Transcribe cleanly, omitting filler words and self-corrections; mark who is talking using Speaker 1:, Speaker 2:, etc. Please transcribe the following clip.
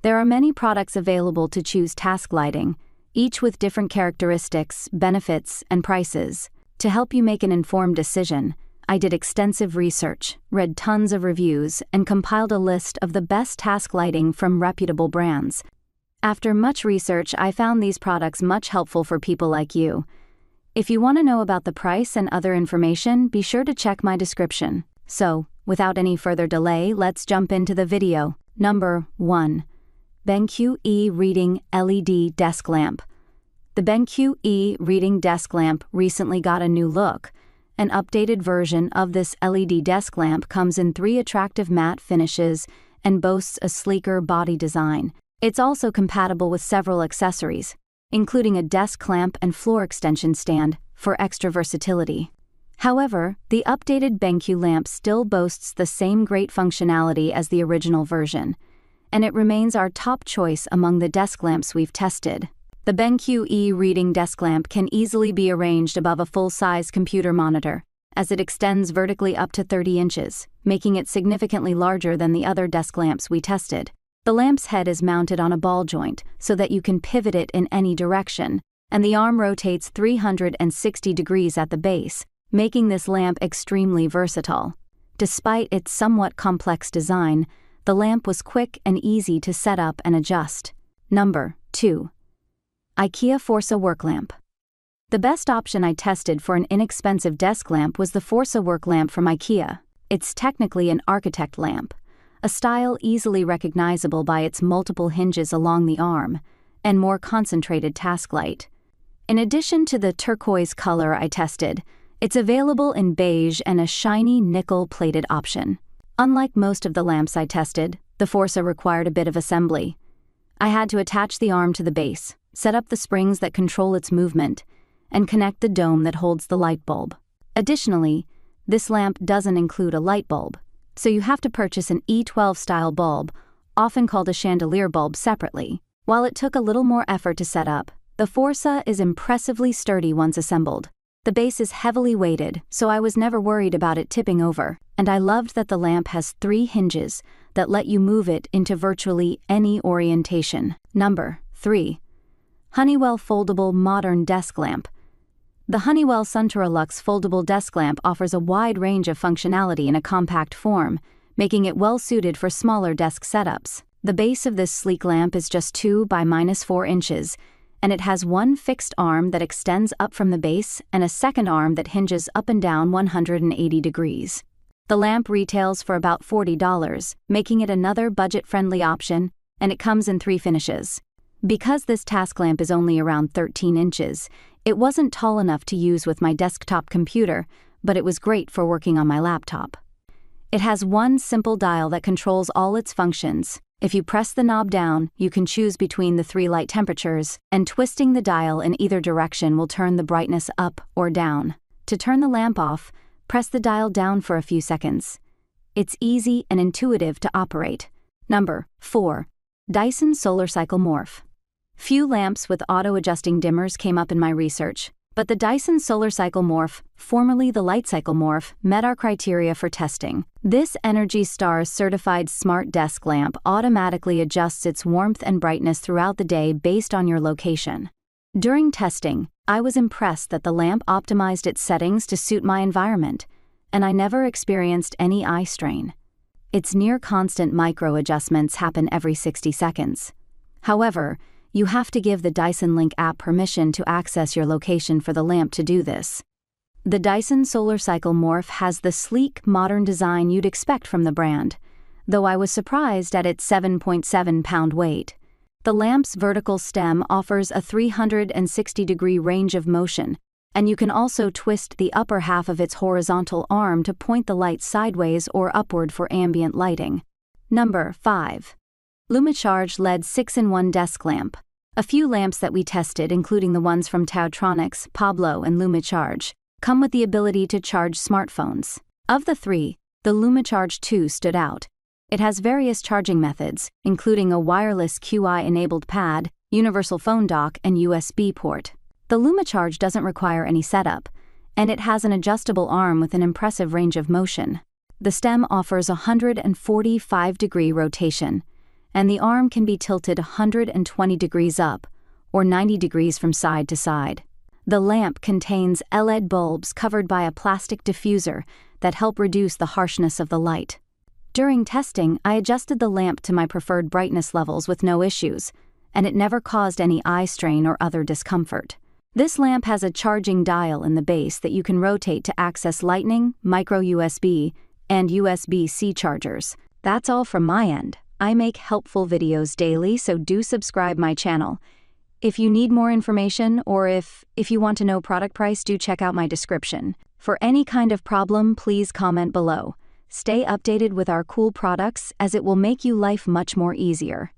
Speaker 1: There are many products available to choose task lighting, each with different characteristics, benefits, and prices. To help you make an informed decision, I did extensive research, read tons of reviews, and compiled a list of the best task lighting from reputable brands. After much research, I found these products much helpful for people like you. If you want to know about the price and other information, be sure to check my description. So, without any further delay, let's jump into the video. Number 1. BenQ E-Reading LED Desk Lamp. The BenQ E-Reading Desk Lamp recently got a new look. An updated version of this LED desk lamp comes in 3 attractive matte finishes and boasts a sleeker body design. It's also compatible with several accessories, including a desk clamp and floor extension stand for extra versatility. However, the updated BenQ lamp still boasts the same great functionality as the original version, and it remains our top choice among the desk lamps we've tested. The BenQ E-Reading Desk Lamp can easily be arranged above a full-size computer monitor, as it extends vertically up to 30 inches, making it significantly larger than the other desk lamps we tested. The lamp's head is mounted on a ball joint so that you can pivot it in any direction, and the arm rotates 360 degrees at the base, making this lamp extremely versatile. Despite its somewhat complex design, the lamp was quick and easy to set up and adjust. Number 2. IKEA FORSÅ Work Lamp. The best option I tested for an inexpensive desk lamp was the FORSÅ Work Lamp from IKEA. It's technically an architect lamp, a style easily recognizable by its multiple hinges along the arm, and more concentrated task light. In addition to the turquoise color I tested, it's available in beige and a shiny nickel-plated option. Unlike most of the lamps I tested, the FORSÅ required a bit of assembly. I had to attach the arm to the base, set up the springs that control its movement, and connect the dome that holds the light bulb. Additionally, this lamp doesn't include a light bulb, so you have to purchase an E12-style bulb, often called a chandelier bulb, separately. While it took a little more effort to set up, the FORSÅ is impressively sturdy once assembled. The base is heavily weighted, so I was never worried about it tipping over, and I loved that the lamp has 3 hinges that let you move it into virtually any orientation. Number 3. Honeywell Foldable Modern Desk Lamp. The Honeywell Suntura Luxe Foldable Desk Lamp offers a wide range of functionality in a compact form, making it well-suited for smaller desk setups. The base of this sleek lamp is just 2 by -4 inches, and it has one fixed arm that extends up from the base and a second arm that hinges up and down 180 degrees. The lamp retails for about $40, making it another budget-friendly option, and it comes in 3 finishes. Because this task lamp is only around 13 inches, it wasn't tall enough to use with my desktop computer, but it was great for working on my laptop. It has one simple dial that controls all its functions. If you press the knob down, you can choose between the 3 light temperatures, and twisting the dial in either direction will turn the brightness up or down. To turn the lamp off, press the dial down for a few seconds. It's easy and intuitive to operate. Number 4. Dyson Solarcycle Morph. Few lamps with auto-adjusting dimmers came up in my research, but the Dyson Solarcycle Morph, formerly the LightCycle Morph, met our criteria for testing. This Energy Star certified smart desk lamp automatically adjusts its warmth and brightness throughout the day based on your location. During testing, I was impressed that the lamp optimized its settings to suit my environment, and I never experienced any eye strain. Its near-constant micro-adjustments happen every 60 seconds. However, you have to give the Dyson Link app permission to access your location for the lamp to do this. The Dyson Solarcycle Morph has the sleek, modern design you'd expect from the brand, though I was surprised at its 7.7-pound weight. The lamp's vertical stem offers a 360-degree range of motion, and you can also twist the upper half of its horizontal arm to point the light sideways or upward for ambient lighting. Number 5. LumiCharge LED 6-in-1 Desk Lamp. A few lamps that we tested, including the ones from Tautronics, Pablo, and LumiCharge, come with the ability to charge smartphones. Of the 3, the LumiCharge 2 stood out. It has various charging methods, including a wireless QI-enabled pad, universal phone dock, and USB port. The LumiCharge doesn't require any setup, and it has an adjustable arm with an impressive range of motion. The stem offers a 145-degree rotation, and the arm can be tilted 120 degrees up, or 90 degrees from side to side. The lamp contains LED bulbs covered by a plastic diffuser that help reduce the harshness of the light. During testing, I adjusted the lamp to my preferred brightness levels with no issues, and it never caused any eye strain or other discomfort. This lamp has a charging dial in the base that you can rotate to access Lightning, micro USB, and USB-C chargers. That's all from my end. I make helpful videos daily, so do subscribe my channel. If you need more information or if you want to know product price, do check out my description. For any kind of problem, please comment below. Stay updated with our cool products, as it will make you life much more easier.